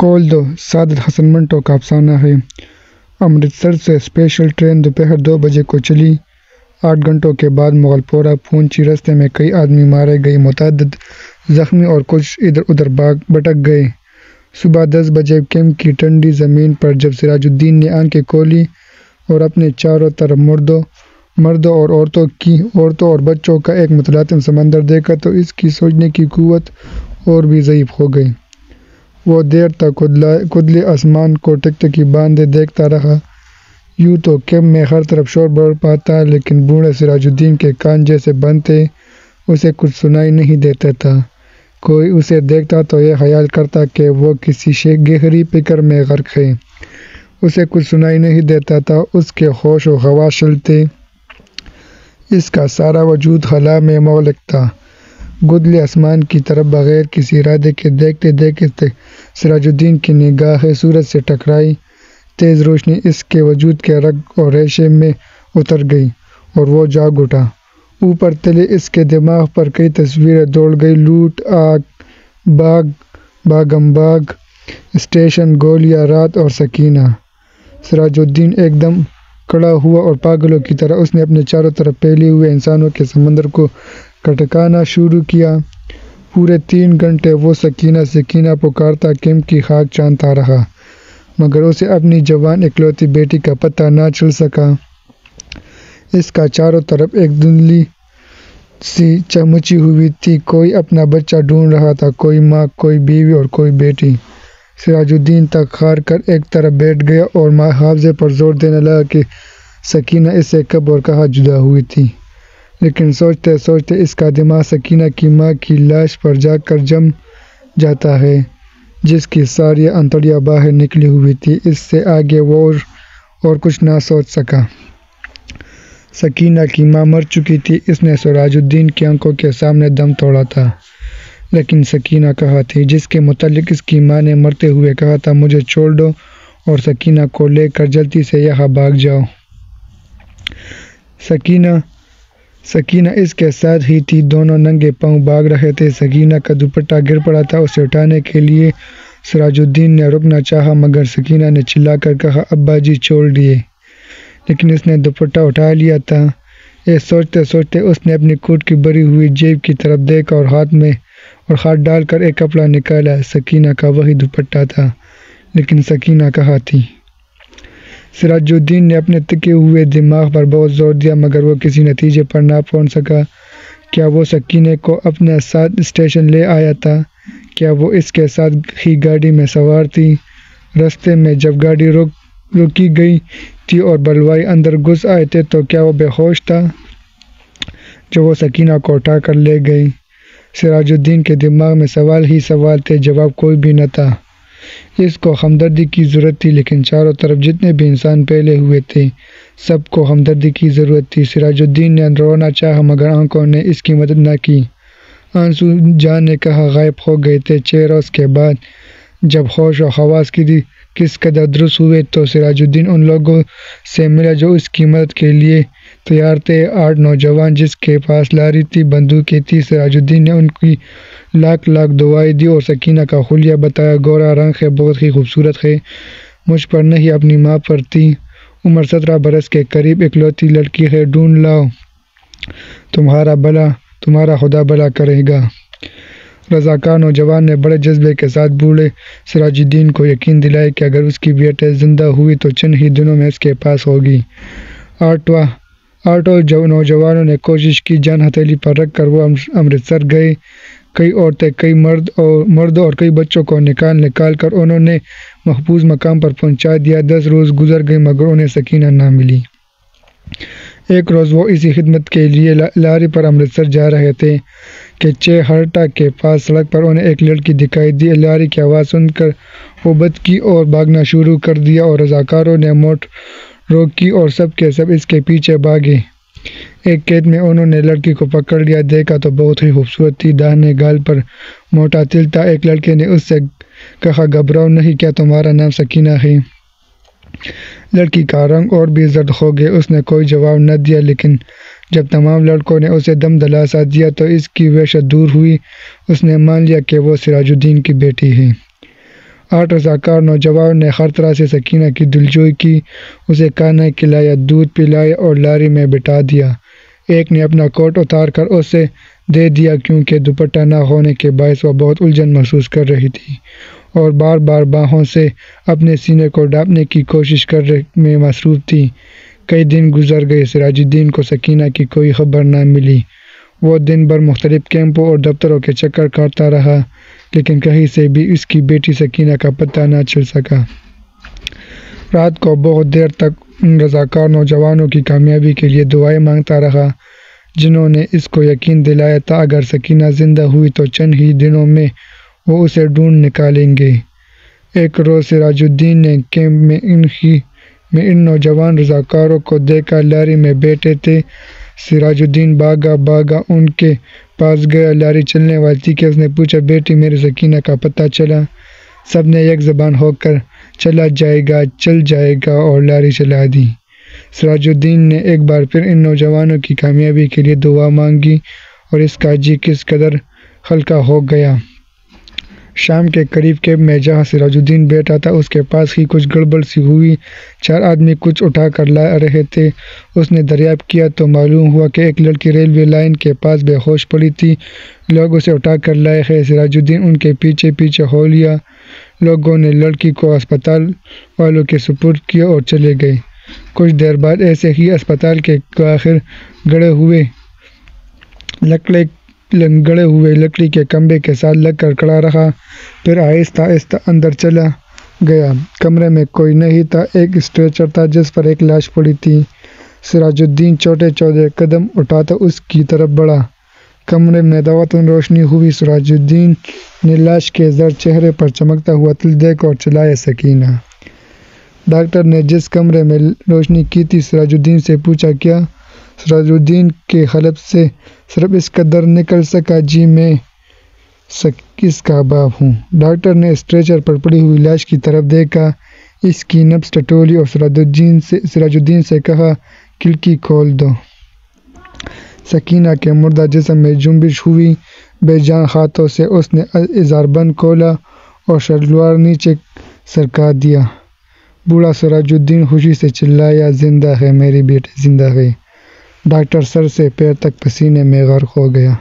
کھول دو سعادت حسن منٹو کا افسانہ ہے۔ امرتسر سے اسپیشل ٹرین دوپہر 2 بجے کو چلی۔ 8 گھنٹوں کے بعد مغل پورہ پہنچی۔ راستے میں کئی آدمی مارے گئے، متعدد زخمی اور کچھ ادھر ادھر بھٹک گئے۔ صبح 10 بجے کیمپ کی ٹھنڈی زمین پر جب سراج الدین نے آنکھیں کھولی اور اپنے چاروں طرف مردوں اور عورتوں اور بچوں کا ایک متلاطم سمندر دیکھا تو اس کی سوچنے کی قوت اور بھی ضعیف ہو گئی۔ وہ دیر تک کھلے آسمان کو ٹکٹکی باندھے دیکھتا رہا۔ یوں تو کیمپ میں ہر طرف شور برپا تھا، لیکن بوڑھے سراج الدین کے کان جیسے بند تھے، اسے کچھ سنائی نہیں دیتا تھا۔ کوئی اسے دیکھتا تو یہ خیال کرتا کہ وہ کسی گہری فکر میں غرق ہے۔ اسے کچھ سنائی نہیں دیتا تھا، اس کے ہوش و حواس شل تھے، اس کا سارا وجود خلا میں معلق تھا۔ گدلے آسمان کی طرف بغیر کسی ارادے کے دیکھتے دیکھتے سراج الدین کی نگاہیں سورج سے ٹکرائی۔ تیز روشنی اس کے وجود کے رگ اور ریشے میں اتر گئی اور وہ جاگ اٹھا۔ اوپر تلے اس کے دماغ پر کئی تصویریں دوڑ گئی: لوٹ، آگ، باغم باغ، اسٹیشن، گولیاں، رات اور سکینہ۔ سراج الدین ایک دم کھڑا ہوا اور پاگلوں کی طرح اس نے اپنے چاروں طرف پھیلے ہوئے انسانوں کے سمندر کو کھٹکانا شروع کیا۔ پورے 3 گھنٹے وہ سکینہ سکینہ پکارتا کیمپ کی خاک چھانتا رہا، مگر اسے اپنی جوان اکلوتی بیٹی کا پتہ نہ چل سکا۔ اس کا چاروں طرف ایک دھندلی سی مچی ہوئی تھی، کوئی اپنا بچہ ڈھونڈ رہا تھا، کوئی ماں، کوئی بیوی اور کوئی بیٹی۔ سراج الدین تک ہار کر ایک طرف بیٹھ گیا اور حافظے پر زور دینے لگا کہ سکینہ اس سے کب اور کہاں جدا ہوئی تھی، لیکن سوچتے سوچتے اس کا دماغ سکینہ کی ماں کی لاش پر جا کر جم جاتا ہے، جس کی ساری انتڑیاں باہر نکلی ہوئی تھی۔ اس سے آگے وہ اور کچھ نہ سوچ سکا۔ سکینہ کی ماں مر چکی تھی، اس نے سراج الدین کی آنکھوں کے سامنے دم توڑا تھا، لیکن سکینہ کہاں تھی؟ جس کے متعلق اس کی ماں نے مرتے ہوئے کہا تھا: مجھے چھوڑ دو اور سکینہ کو لے کر جلدی سے یہاں بھاگ جاؤ۔ سکینہ اس کے ساتھ ہی تھی، دونوں ننگے پاؤں بھاگ رہے تھے۔ سکینہ کا دوپٹہ گر پڑا تھا، اسے اٹھانے کے لیے سراج الدین نے رکنا چاہا، مگر سکینہ نے چلا کر کہا: ابا جی چھوڑ دیے، لیکن اس نے دوپٹہ اٹھا لیا تھا۔ یہ سوچتے سوچتے اس نے اپنی کوٹ کی بھری ہوئی جیب کی طرف دیکھا اور ہاتھ ڈال کر ایک کپڑا نکالا۔ سکینہ کا وہی دوپٹہ تھا، لیکن سکینہ کہاں تھی؟ سراج الدین نے اپنے تھکے ہوئے دماغ پر بہت زور دیا، مگر وہ کسی نتیجے پر نہ پہنچ سکا۔ کیا وہ سکینہ کو اپنے ساتھ اسٹیشن لے آیا تھا؟ کیا وہ اس کے ساتھ ہی گاڑی میں سوار تھی؟ راستے میں جب گاڑی روکی گئی تھی اور بلوائی اندر گھس آئے تھے تو کیا وہ بے ہوش تھا جو وہ سکینہ کو اٹھا کر لے گئی؟ سراج الدین کے دماغ میں سوال ہی سوال تھے، جواب کوئی بھی نہ تھا۔ اس کو ہمدردی کی ضرورت تھی، لیکن چاروں طرف جتنے بھی انسان پھیلے ہوئے تھے، سب کو ہمدردی کی ضرورت تھی۔ سراج الدین نے رونا چاہا، مگر آنکھوں نے اس کی مدد نہ کی۔ آنسو جانے کہاں غائب ہو گئے تھے چہروں کے بعد۔ جب ہوش و حواس کس قدر درست ہوئے تو سراج الدین ان لوگوں سے ملا جو اس کی مدد کے لیے تیار تھے۔ 8 نوجوان جس کے پاس لاری تھی، بندوقیں تھیں۔ سراج الدین نے ان کی لاکھ دعائیں دی اور سکینہ کا حلیہ بتایا: گورا رنگ ہے، بہت ہی خوبصورت ہے، مجھ پر نہیں اپنی ماں پر تھی، عمر 17 برس کے قریب، اکلوتی لڑکی ہے، ڈھونڈ لاؤ، تمہارا خدا بھلا کرے گا۔ رضاکار نوجوان نے بڑے جذبے کے ساتھ بوڑھے سراج الدین کو یقین دلایا کہ اگر اس کی بیٹی زندہ ہوئی تو چند ہی دنوں میں اس کے پاس ہوگی۔ 8 نوجوانوں نے کوشش کی، جان ہتھیلی پر رکھ کر وہ امرتسر گئے۔ کئی عورتیں، کئی مردوں اور کئی بچوں کو نکال کر انہوں نے محفوظ مقام پر پہنچا دیا۔ 10 روز گزر گئے، مگر انہیں سکینہ نہ ملی۔ ایک روز وہ اسی خدمت کے لیے لاری پر امرتسر جا رہے تھے کہ چہرٹا کے پاس سڑک پر انہیں ایک لڑکی دکھائی دی۔ لاری کی آواز سن کر وہ بھٹکی اور بھاگنا شروع کر دیا اور رضاکاروں نے موٹر روکی اور سب کے سب اس کے پیچھے بھاگے۔ ایک قید میں انہوں نے لڑکی کو پکڑ لیا، دیکھا تو بہت ہی خوبصورت تھی، داہنے گال پر موٹا تل تھا۔ ایک لڑکے نے اس سے کہا: گھبراؤ نہیں، کیا تمہارا نام سکینہ ہے؟ لڑکی کا رنگ اور بھی زرد ہو گیا، اس نے کوئی جواب نہ دیا، لیکن جب تمام لڑکوں نے اسے دم دلاسا دیا تو اس کی وحشت دور ہوئی۔ اس نے مان لیا کہ وہ سراج الدین کی بیٹی ہے۔ 8 رضاکار نوجوانوں نے ہر طرح سے سکینہ کی دلجوئی کی، اسے کھانا کھلایا، دودھ پلایا اور لاری میں بٹھا دیا۔ ایک نے اپنا کوٹ اتار کر اسے دے دیا کیونکہ دوپٹہ نہ ہونے کے باعث وہ بہت الجھن محسوس کر رہی تھی اور بار بار باہوں سے اپنے سینے کو ڈھانپنے کی کوشش میں مصروف تھی۔ کئی دن گزر گئے، سراج الدین کو سکینہ کی کوئی خبر نہ ملی۔ وہ دن بھر مختلف کیمپوں اور دفتروں کے چکر کاٹتا رہا، لیکن کہیں سے بھی اس کی بیٹی سکینہ کا پتہ نہ چل سکا۔ رات کو بہت دیر تک ان رضاکار نوجوانوں کی کامیابی کے لیے دعائیں مانگتا رہا، جنہوں نے اس کو یقین دلایا تھا اگر سکینہ زندہ ہوئی تو چند ہی دنوں میں وہ اسے ڈھونڈ نکالیں گے۔ ایک روز سراج الدین نے کیمپ میں ان نوجوان رضاکاروں کو دیکھا، لاری میں بیٹھے تھے۔ سراج الدین بھاگا ان کے پاس گیا، لاری چلنے والی تھی کہ اس نے پوچھا، بیٹی میری سکینہ کا پتہ چلا؟ سب نے ایک زبان ہو کر چل جائے گا اور لاری چلا دی۔ سراج الدین نے ایک بار پھر ان نوجوانوں کی کامیابی کے لیے دعا مانگی اور اس کا جی کس قدر ہلکا ہو گیا۔ شام کے قریب کیمپ میں جہاں سراج الدین بیٹھا تھا اس کے پاس ہی کچھ گڑبڑ سی ہوئی۔ 4 آدمی کچھ اٹھا کر لا رہے تھے۔ اس نے دریافت کیا تو معلوم ہوا کہ ایک لڑکی ریلوے لائن کے پاس بے ہوش پڑی تھی، لوگ اسے اٹھا کر لائے ہیں۔ سراج الدین ان کے پیچھے ہو لیا۔ لوگوں نے لڑکی کو اسپتال والوں کے سپرد کیا اور چلے گئے۔ کچھ دیر بعد ایسے ہی اسپتال کے باہر گڑے ہوئے لکڑی کے کھمبے کے ساتھ لگ کر کھڑا رہا، پھر آہستہ آہستہ اندر چلا گیا۔ کمرے میں کوئی نہیں تھا، ایک اسٹریچر تھا جس پر ایک لاش پڑی تھی۔ سراج الدین چھوٹے قدم اٹھاتا اس کی طرف بڑھا۔ کمرے میں دفاتر روشنی ہوئی۔ سراج الدین نے لاش کے زرد چہرے پر چمکتا ہوا تل دیکھا اور چلایا، سکینہ۔ ڈاکٹر نے جس کمرے میں روشنی کی تھی سراج الدین سے پوچھا، کیا؟ سراج الدین کے حلق سے صرف اس قدر نکل سکا، جی میں اس کا باپ ہوں۔ ڈاکٹر نے اسٹریچر پر پڑی ہوئی لاش کی طرف دیکھا، اس کی نبض ٹٹولی اور سراج الدین سے کہا، کھڑکی کھول دو۔ سکینہ کے مردہ جسم میں جنبش ہوئی، بے جان ہاتھوں سے اس نے اظہار بند کھولا اور شلوار نیچے سرکا دیا۔ بوڑھا سراج الدین خوشی سے چلایا، زندہ ہے میری بیٹی، زندہ ہے۔ ڈاکٹر سر سے پیر تک پسینے میں غرق ہو گیا۔